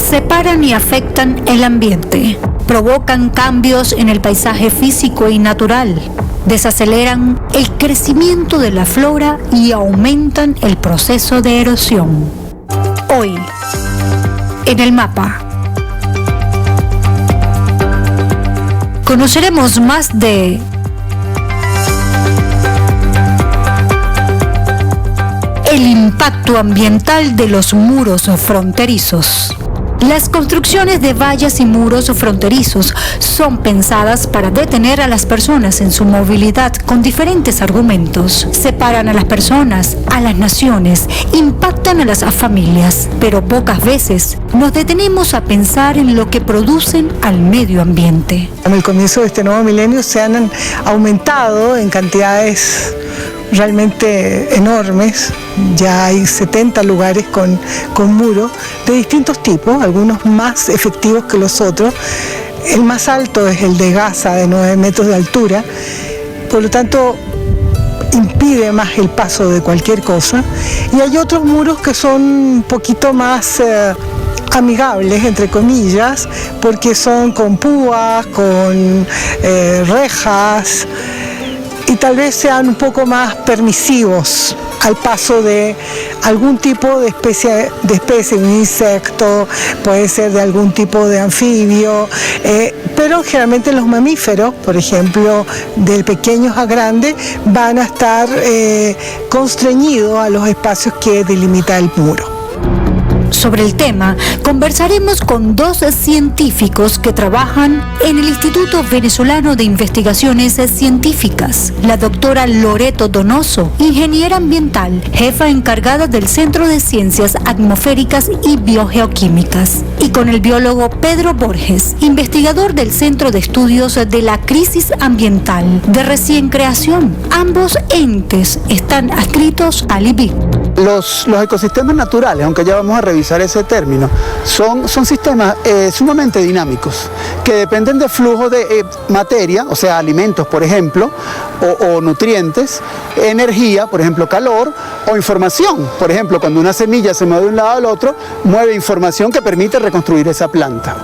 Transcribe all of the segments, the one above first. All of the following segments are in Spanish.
separan y afectan el ambiente, provocan cambios en el paisaje físico y natural, desaceleran el crecimiento de la flora y aumentan el proceso de erosión. Hoy, en el mapa, conoceremos más de el impacto ambiental de los muros fronterizos. Las construcciones de vallas y muros fronterizos son pensadas para detener a las personas en su movilidad con diferentes argumentos. Separan a las personas, a las naciones, impactan a las familias, pero pocas veces nos detenemos a pensar en lo que producen al medio ambiente. En el comienzo de este nuevo milenio se han aumentado en cantidades realmente enormes. Ya hay 70 lugares con muro de distintos tipos, algunos más efectivos que los otros. El más alto es el de Gaza, de 9 metros de altura, por lo tanto impide más el paso de cualquier cosa. Y hay otros muros que son un poquito más amigables, entre comillas, porque son con púas, con rejas, y tal vez sean un poco más permisivos al paso de algún tipo de especie, un insecto, puede ser de algún tipo de anfibio, pero generalmente los mamíferos, por ejemplo, de pequeños a grandes, van a estar constreñidos a los espacios que delimita el muro. Sobre el tema, conversaremos con dos científicos que trabajan en el Instituto Venezolano de Investigaciones Científicas, la doctora Loreto Donoso, ingeniera ambiental, jefa encargada del Centro de Ciencias Atmosféricas y Biogeoquímicas, y con el biólogo Pedro Borges, investigador del Centro de Estudios de la Crisis Ambiental de recién creación. Ambos entes están adscritos al IBIC. Los ecosistemas naturales, aunque ya vamos a revisar ese término, son sistemas sumamente dinámicos, que dependen de flujo de materia, o sea, alimentos, por ejemplo, o nutrientes, energía, por ejemplo, calor, o información. Por ejemplo, cuando una semilla se mueve de un lado al otro, mueve información que permite reconstruir esa planta.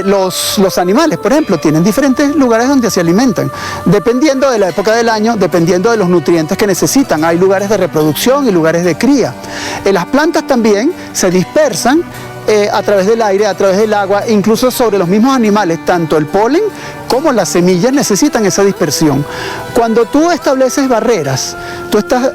Los animales, por ejemplo, tienen diferentes lugares donde se alimentan, dependiendo de la época del año, dependiendo de los nutrientes que necesitan. Hay lugares de reproducción y lugares de cría. Las plantas también se dispersan a través del aire, a través del agua, incluso sobre los mismos animales. Tanto el polen como las semillas necesitan esa dispersión. Cuando tú estableces barreras, tú estás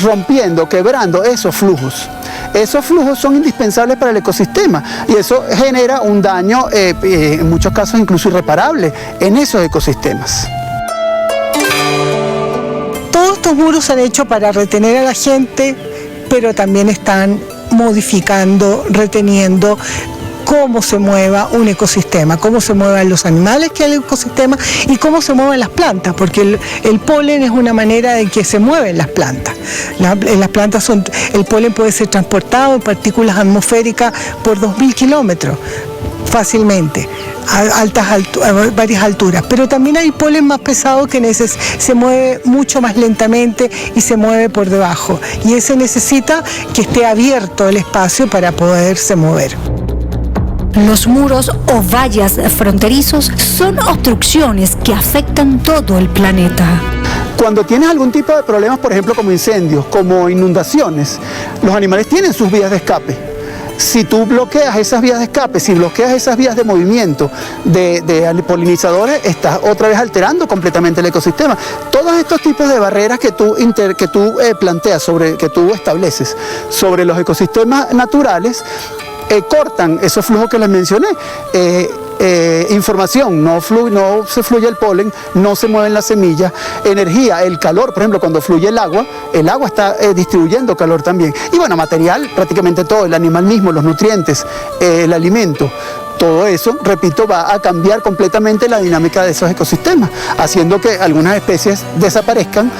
rompiendo, quebrando esos flujos. Esos flujos son indispensables para el ecosistema y eso genera un daño, en muchos casos incluso irreparable, en esos ecosistemas. Todos estos muros se han hecho para retener a la gente, pero también están modificando, reteniendo cómo se mueva un ecosistema, cómo se muevan los animales que hay en el ecosistema y cómo se mueven las plantas, porque el polen es una manera de que se mueven las plantas. Las plantas el polen puede ser transportado en partículas atmosféricas por 2000 kilómetros fácilmente, a varias alturas, pero también hay polen más pesado que se mueve mucho más lentamente y se mueve por debajo, y ese necesita que esté abierto el espacio para poderse mover. Los muros o vallas fronterizos son obstrucciones que afectan todo el planeta. Cuando tienes algún tipo de problemas, por ejemplo, como incendios, como inundaciones, los animales tienen sus vías de escape. Si tú bloqueas esas vías de escape, si bloqueas esas vías de movimiento de polinizadores, estás otra vez alterando completamente el ecosistema. Todos estos tipos de barreras que tú planteas, que tú estableces sobre los ecosistemas naturales, cortan esos flujos que les mencioné. Información, no se fluye el polen, no se mueven las semillas, energía, el calor, por ejemplo, cuando fluye el agua está distribuyendo calor también. Y bueno, material, prácticamente todo, el animal mismo, los nutrientes, el alimento. Todo eso, repito, va a cambiar completamente la dinámica de esos ecosistemas, haciendo que algunas especies desaparezcan,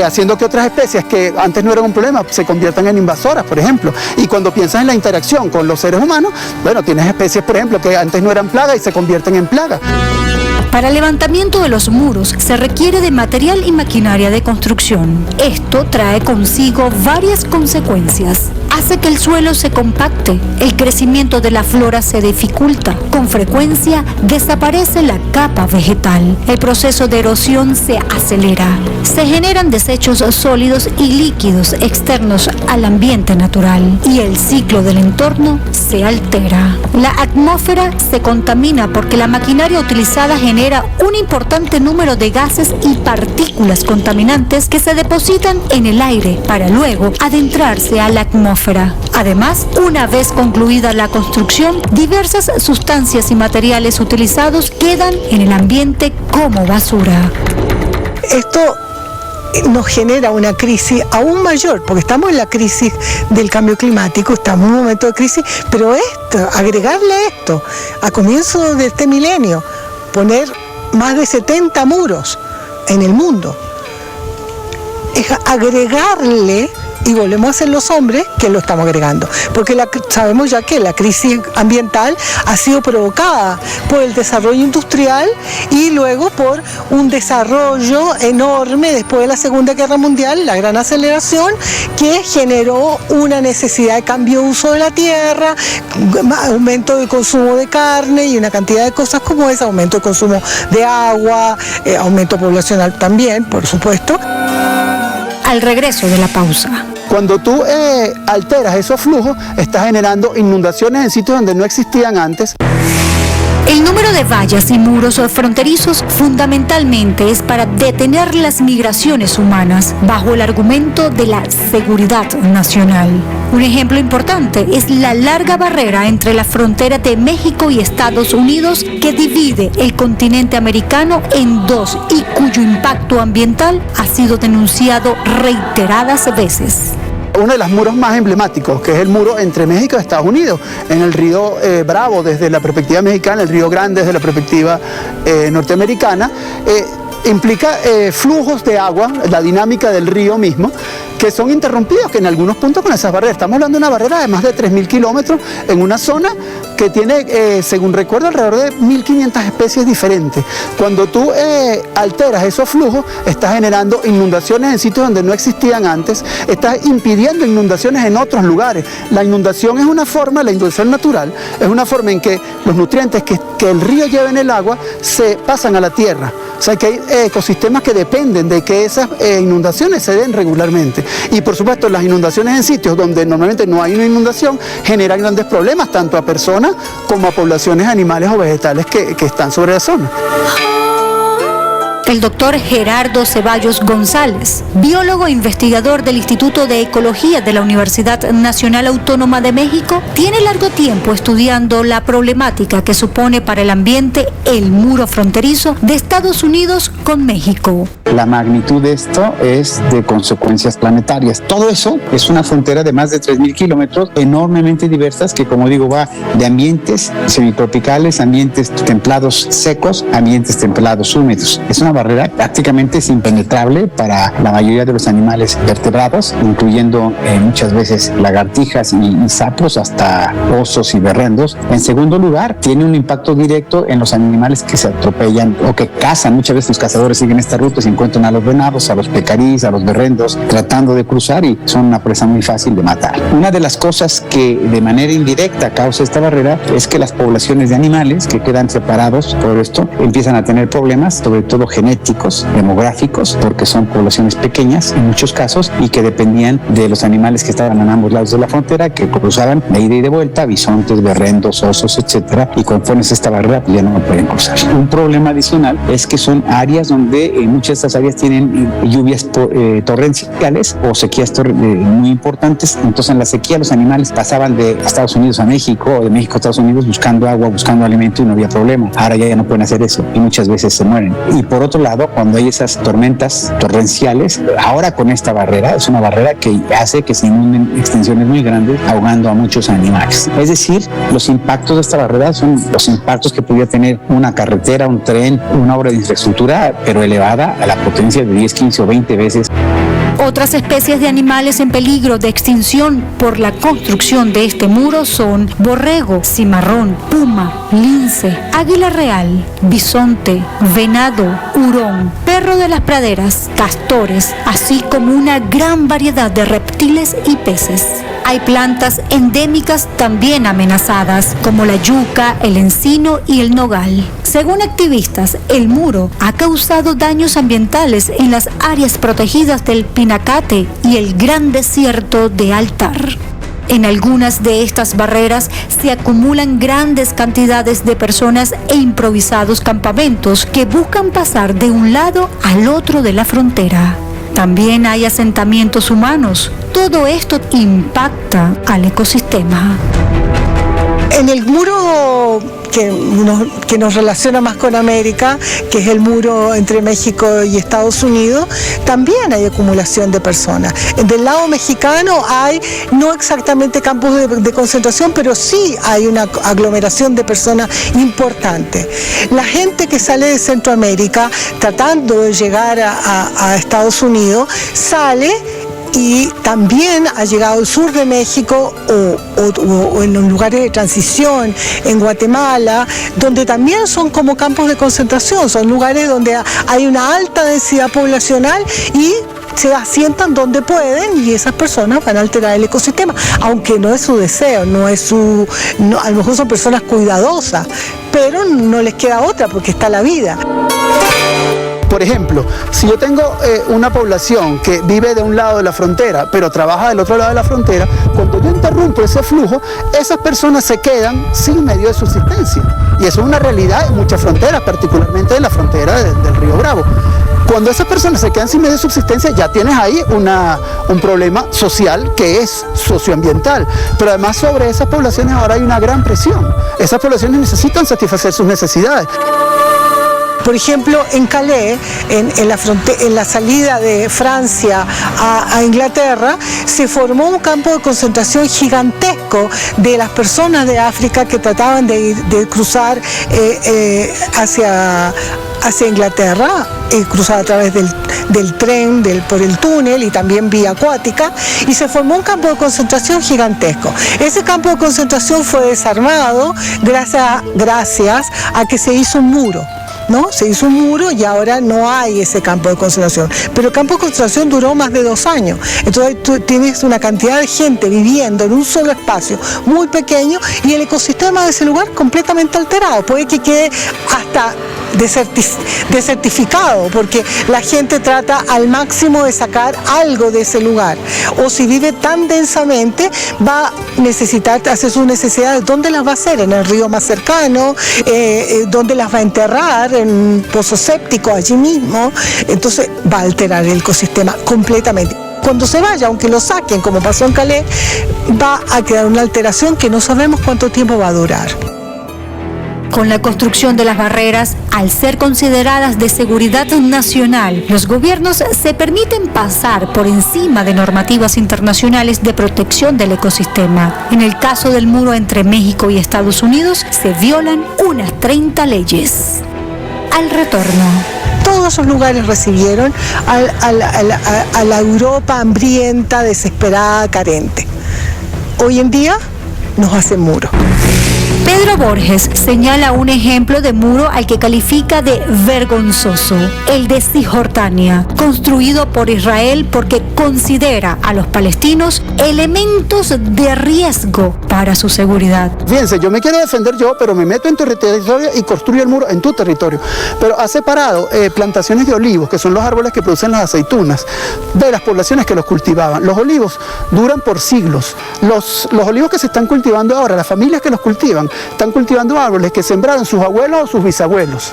haciendo que otras especies que antes no eran un problema se conviertan en invasoras, por ejemplo. Y cuando piensas en la interacción con los seres humanos, bueno, tienes especies, por ejemplo, que antes no eran plagas y se convierten en plagas. Para el levantamiento de los muros se requiere de material y maquinaria de construcción. Esto trae consigo varias consecuencias. hace que el suelo se compacte, el crecimiento de la flora se dificulta, con frecuencia desaparece la capa vegetal, el proceso de erosión se acelera, se generan desechos sólidos y líquidos externos al ambiente natural y el ciclo del entorno se altera. La atmósfera se contamina porque la maquinaria utilizada genera un importante número de gases y partículas contaminantes que se depositan en el aire para luego adentrarse a la atmósfera. Además, una vez concluida la construcción, diversas sustancias y materiales utilizados quedan en el ambiente como basura. Esto nos genera una crisis aún mayor, porque estamos en la crisis del cambio climático, estamos en un momento de crisis, pero agregarle esto, a comienzo de este milenio, poner más de 70 muros en el mundo, es agregarle, y volvemos a ser los hombres que lo estamos agregando, porque sabemos ya que la crisis ambiental ha sido provocada por el desarrollo industrial y luego por un desarrollo enorme después de la Segunda Guerra Mundial, la gran aceleración que generó una necesidad de cambio de uso de la tierra, aumento del consumo de carne y una cantidad de cosas como esa, aumento del consumo de agua, aumento poblacional también, por supuesto. Al regreso de la pausa. Cuando tú alteras esos flujos, estás generando inundaciones en sitios donde no existían antes. El número de vallas y muros fronterizos fundamentalmente es para detener las migraciones humanas bajo el argumento de la seguridad nacional. Un ejemplo importante es la larga barrera entre la frontera de México y Estados Unidos que divide el continente americano en dos y cuyo impacto ambiental ha sido denunciado reiteradas veces. Uno de los muros más emblemáticos, que es el muro entre México y Estados Unidos, en el río Bravo desde la perspectiva mexicana, el río Grande desde la perspectiva norteamericana, implica flujos de agua, la dinámica del río mismo, que son interrumpidos, que en algunos puntos con esas barreras. Estamos hablando de una barrera de más de 3.000 kilómetros en una zona que tiene, según recuerdo, alrededor de 1.500 especies diferentes. Cuando tú alteras esos flujos, estás generando inundaciones en sitios donde no existían antes, estás impidiendo inundaciones en otros lugares. La inundación es una forma, la inundación natural, es una forma en que los nutrientes que el río lleva en el agua se pasan a la tierra. O sea que hay ecosistemas que dependen de que esas inundaciones se den regularmente. Y por supuesto las inundaciones en sitios donde normalmente no hay una inundación generan grandes problemas tanto a personas como a poblaciones animales o vegetales que están sobre la zona. El doctor Gerardo Ceballos González, biólogo e investigador del Instituto de Ecología de la Universidad Nacional Autónoma de México, tiene largo tiempo estudiando la problemática que supone para el ambiente el muro fronterizo de Estados Unidos con México. La magnitud de esto es de consecuencias planetarias. Todo eso es una frontera de más de 3.000 kilómetros, enormemente diversas, que como digo va de ambientes semitropicales, ambientes templados secos, ambientes templados húmedos. Es una barrera prácticamente impenetrable para la mayoría de los animales vertebrados, incluyendo muchas veces lagartijas y sapos, hasta osos y berrendos. En segundo lugar, tiene un impacto directo en los animales que se atropellan o que cazan. Muchas veces los cazadores siguen esta ruta y se encuentran a los venados, a los pecarís, a los berrendos, tratando de cruzar y son una presa muy fácil de matar. Una de las cosas que de manera indirecta causa esta barrera es que las poblaciones de animales que quedan separados por esto empiezan a tener problemas, sobre todo genéticos, demográficos, porque son poblaciones pequeñas en muchos casos y que dependían de los animales que estaban en ambos lados de la frontera, que cruzaban de ida y de vuelta, bisontes, berrendos, osos, etcétera, y cuando pones esta barrera ya no pueden cruzar. Un problema adicional es que son áreas donde muchas de estas áreas tienen lluvias torrenciales o sequías muy importantes. Entonces en la sequía los animales pasaban de Estados Unidos a México o de México a Estados Unidos buscando agua, buscando alimento y no había problema. Ahora ya no pueden hacer eso y muchas veces se mueren. Y por otro lado, cuando hay esas tormentas torrenciales, ahora con esta barrera, es una barrera que hace que se inunden extensiones muy grandes, ahogando a muchos animales. Es decir, los impactos de esta barrera son los impactos que podría tener una carretera, un tren, una obra de infraestructura, pero elevada a la potencia de 10, 15 o 20 veces. Otras especies de animales en peligro de extinción por la construcción de este muro son borrego, cimarrón, puma, lince, águila real, bisonte, venado, hurón, perro de las praderas, castores, así como una gran variedad de reptiles y peces. Hay plantas endémicas también amenazadas, como la yuca, el encino y el nogal. Según activistas, el muro ha causado daños ambientales en las áreas protegidas del Pinacate y el Gran Desierto de Altar. En algunas de estas barreras se acumulan grandes cantidades de personas e improvisados campamentos que buscan pasar de un lado al otro de la frontera. También hay asentamientos humanos. Todo esto impacta al ecosistema. En el muro que nos relaciona más con América, que es el muro entre México y Estados Unidos, también hay acumulación de personas. Del lado mexicano hay no exactamente campos de concentración, pero sí hay una aglomeración de personas importante. La gente que sale de Centroamérica tratando de llegar a Estados Unidos sale y también ha llegado al sur de México o en los lugares de transición, en Guatemala, donde también son como campos de concentración, son lugares donde hay una alta densidad poblacional y se asientan donde pueden y esas personas van a alterar el ecosistema, aunque no es su deseo, a lo mejor son personas cuidadosas, pero no les queda otra porque está la vida. Por ejemplo, si yo tengo una población que vive de un lado de la frontera, pero trabaja del otro lado de la frontera, cuando yo interrumpo ese flujo, esas personas se quedan sin medio de subsistencia. Y eso es una realidad en muchas fronteras, particularmente en la frontera del Río Bravo. Cuando esas personas se quedan sin medio de subsistencia, ya tienes ahí un problema social que es socioambiental. Pero además sobre esas poblaciones ahora hay una gran presión. Esas poblaciones necesitan satisfacer sus necesidades. Por ejemplo, en Calais, en la salida de Francia a Inglaterra, se formó un campo de concentración gigantesco de las personas de África que trataban de cruzar hacia Inglaterra, cruzar a través del tren, por el túnel y también vía acuática, y se formó un campo de concentración gigantesco. Ese campo de concentración fue desarmado gracias a que se hizo un muro. ¿No? Se hizo un muro y ahora no hay ese campo de concentración. Pero el campo de concentración duró más de 2 años. Entonces tú tienes una cantidad de gente viviendo en un solo espacio muy pequeño y el ecosistema de ese lugar completamente alterado. Puede que quede hasta desertificado porque la gente trata al máximo de sacar algo de ese lugar. O si vive tan densamente, va a necesitar hacer sus necesidades. ¿Dónde las va a hacer? En el río más cercano, ¿dónde las va a enterrar? En un pozo séptico allí mismo. Entonces va a alterar el ecosistema completamente. Cuando se vaya, aunque lo saquen, como pasó en Calais, va a quedar una alteración que no sabemos cuánto tiempo va a durar. Con la construcción de las barreras, al ser consideradas de seguridad nacional, los gobiernos se permiten pasar por encima de normativas internacionales de protección del ecosistema. En el caso del muro entre México y Estados Unidos, se violan unas 30 leyes. Al retorno. Todos esos lugares recibieron a la Europa hambrienta, desesperada, carente. Hoy en día nos hacen muro. Pedro Borges señala un ejemplo de muro al que califica de vergonzoso, el de Cisjordania, construido por Israel porque considera a los palestinos elementos de riesgo para su seguridad. Fíjense, yo me quiero defender pero me meto en tu territorio y construyo el muro en tu territorio. Pero ha separado plantaciones de olivos, que son los árboles que producen las aceitunas, de las poblaciones que los cultivaban. Los olivos duran por siglos. Los olivos que se están cultivando ahora, las familias que los cultivan, están cultivando árboles que sembraron sus abuelos o sus bisabuelos.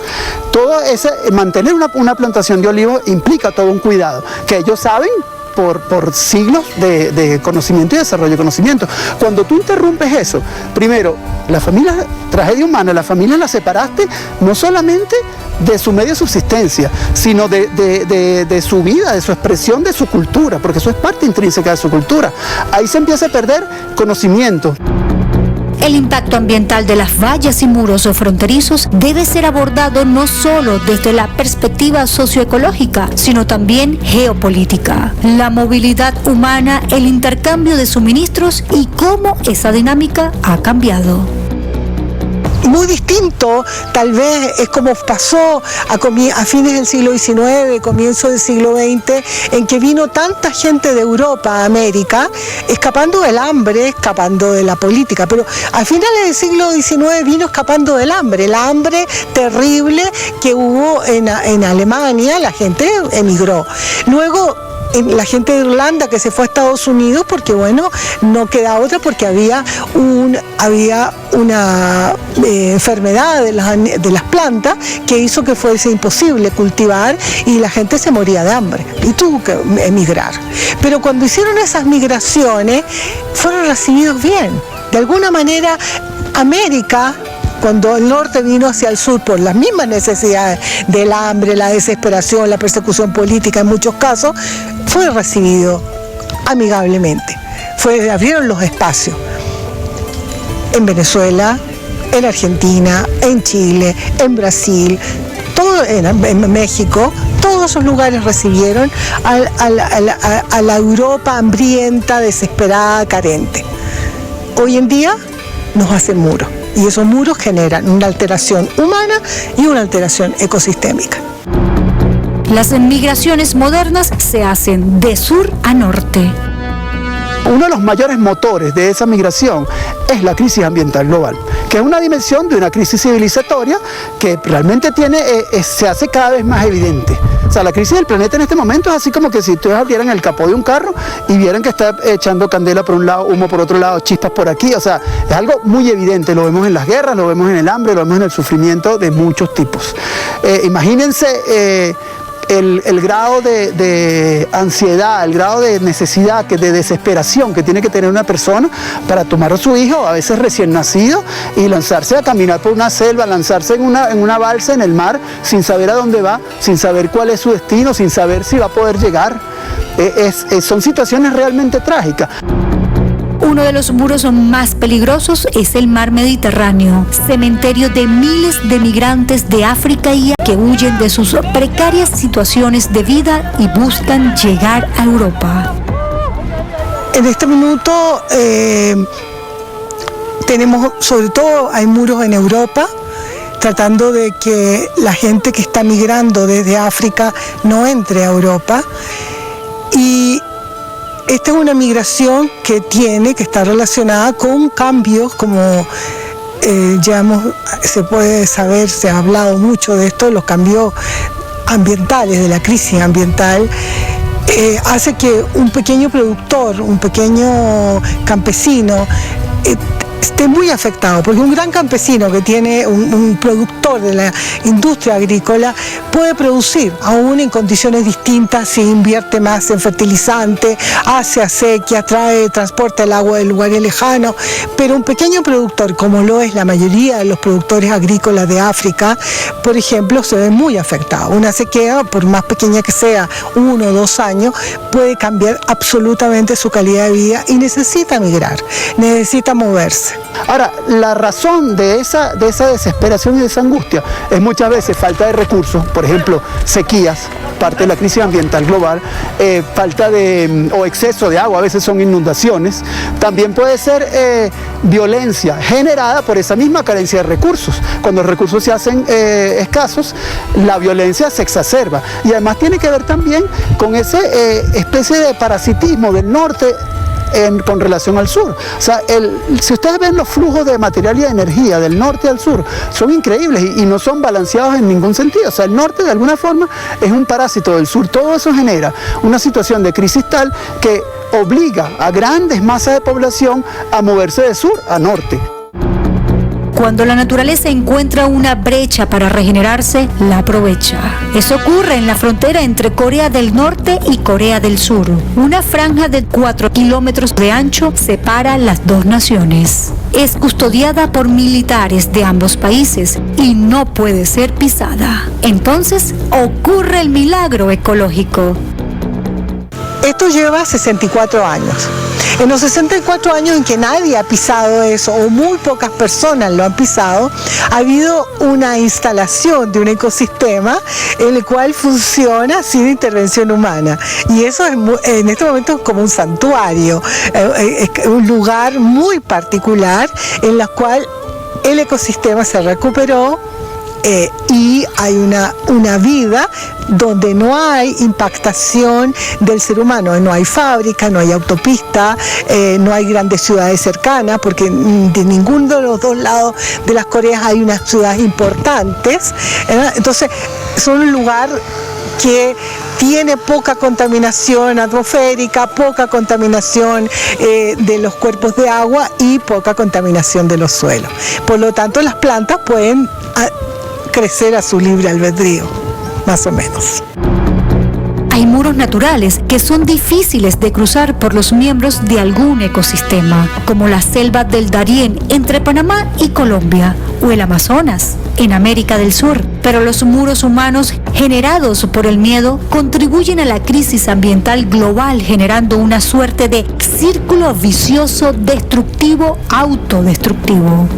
Mantener una plantación de olivos implica todo un cuidado, que ellos saben por siglos de conocimiento y desarrollo de conocimiento. Cuando tú interrumpes eso, primero, la familia, tragedia humana, la familia la separaste no solamente de su medio de subsistencia, sino de su vida, de su expresión, de su cultura, porque eso es parte intrínseca de su cultura. Ahí se empieza a perder conocimiento. El impacto ambiental de las vallas y muros fronterizos debe ser abordado no solo desde la perspectiva socioecológica, sino también geopolítica. La movilidad humana, el intercambio de suministros y cómo esa dinámica ha cambiado. muy distinto, tal vez es como pasó a fines del siglo XIX, comienzo del siglo XX, en que vino tanta gente de Europa a América, escapando del hambre, escapando de la política, pero a finales del siglo XIX vino escapando del hambre, la hambre terrible que hubo en Alemania, la gente emigró. Luego, la gente de Irlanda que se fue a Estados Unidos porque bueno, no queda otra, porque había una enfermedad de las plantas que hizo que fuese imposible cultivar y la gente se moría de hambre y tuvo que emigrar. Pero cuando hicieron esas migraciones fueron recibidos bien. De alguna manera América, cuando el norte vino hacia el sur por las mismas necesidades del hambre, la desesperación, la persecución política en muchos casos, fue recibido amigablemente. Abrieron los espacios. En Venezuela, en Argentina, en Chile, en Brasil, en México, todos esos lugares recibieron a la Europa hambrienta, desesperada, carente. Hoy en día nos hacen muros. Y esos muros generan una alteración humana y una alteración ecosistémica. Las migraciones modernas se hacen de sur a norte. Uno de los mayores motores de esa migración es la crisis ambiental global, que es una dimensión de una crisis civilizatoria que realmente se hace cada vez más evidente. O sea, la crisis del planeta en este momento es así como que si ustedes abrieran el capó de un carro y vieran que está echando candela por un lado, humo por otro lado, chispas por aquí. O sea, es algo muy evidente. Lo vemos en las guerras, lo vemos en el hambre, lo vemos en el sufrimiento de muchos tipos. Imagínense el grado de ansiedad, el grado de necesidad, de desesperación que tiene que tener una persona para tomar a su hijo, a veces recién nacido, y lanzarse a caminar por una selva, lanzarse en una balsa en el mar, sin saber a dónde va, sin saber cuál es su destino, sin saber si va a poder llegar. Son situaciones realmente trágicas. Uno de los muros más peligrosos es el mar Mediterráneo, cementerio de miles de migrantes de África y que huyen de sus precarias situaciones de vida y buscan llegar a Europa. En este minuto tenemos, sobre todo, hay muros en Europa, tratando de que la gente que está migrando desde África no entre a Europa. Y esta es una migración que está relacionada con cambios como se puede saber, se ha hablado mucho de esto, los cambios ambientales, de la crisis ambiental. Hace que un pequeño productor, un pequeño campesino esté muy afectado, porque un gran campesino que tiene un productor de la industria agrícola puede producir aún en condiciones distintas si invierte más en fertilizante, hace acequia, transporta el agua de lugares lejanos, pero un pequeño productor, como lo es la mayoría de los productores agrícolas de África, por ejemplo, se ve muy afectado. Una sequía, por más pequeña que sea, 1 o 2 años, puede cambiar absolutamente su calidad de vida y necesita migrar, necesita moverse. Ahora, la razón de esa desesperación y de esa angustia es muchas veces falta de recursos, por ejemplo, sequías, parte de la crisis ambiental global, falta o exceso de agua, a veces son inundaciones, también puede ser violencia generada por esa misma carencia de recursos. Cuando los recursos se hacen escasos, la violencia se exacerba y además tiene que ver también con esa especie de parasitismo del norte con relación al sur. O sea, si ustedes ven los flujos de material y de energía del norte al sur, son increíbles y no son balanceados en ningún sentido. O sea, el norte de alguna forma es un parásito del sur. Todo eso genera una situación de crisis tal que obliga a grandes masas de población a moverse de sur a norte. Cuando la naturaleza encuentra una brecha para regenerarse, la aprovecha. Eso ocurre en la frontera entre Corea del Norte y Corea del Sur. Una franja de 4 kilómetros de ancho separa las dos naciones. Es custodiada por militares de ambos países y no puede ser pisada. Entonces ocurre el milagro ecológico. Esto lleva 64 años. En los 64 años en que nadie ha pisado eso, o muy pocas personas lo han pisado, ha habido una instalación de un ecosistema en el cual funciona sin intervención humana. Y eso es en este momento es como un santuario, un lugar muy particular en el cual el ecosistema se recuperó y hay una vida donde no hay impactación del ser humano, no hay fábrica, no hay autopista, no hay grandes ciudades cercanas, porque de ninguno de los dos lados de las Coreas hay unas ciudades importantes, ¿verdad? Entonces son un lugar que tiene poca contaminación atmosférica, poca contaminación de los cuerpos de agua y poca contaminación de los suelos. Por lo tanto, las plantas pueden crecer a su libre albedrío, más o menos. Hay muros naturales que son difíciles de cruzar por los miembros de algún ecosistema, como la selva del Darién entre Panamá y Colombia, o el Amazonas en América del Sur. Pero los muros humanos generados por el miedo contribuyen a la crisis ambiental global, generando una suerte de círculo vicioso destructivo, autodestructivo.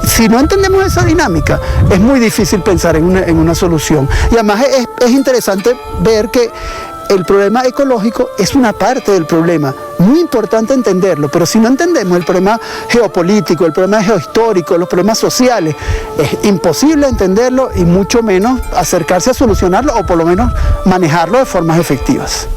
Si no entendemos esa dinámica, es muy difícil pensar en una solución. Y además es interesante ver que el problema ecológico es una parte del problema. Muy importante entenderlo, pero si no entendemos el problema geopolítico, el problema geohistórico, los problemas sociales, es imposible entenderlo y mucho menos acercarse a solucionarlo o por lo menos manejarlo de formas efectivas.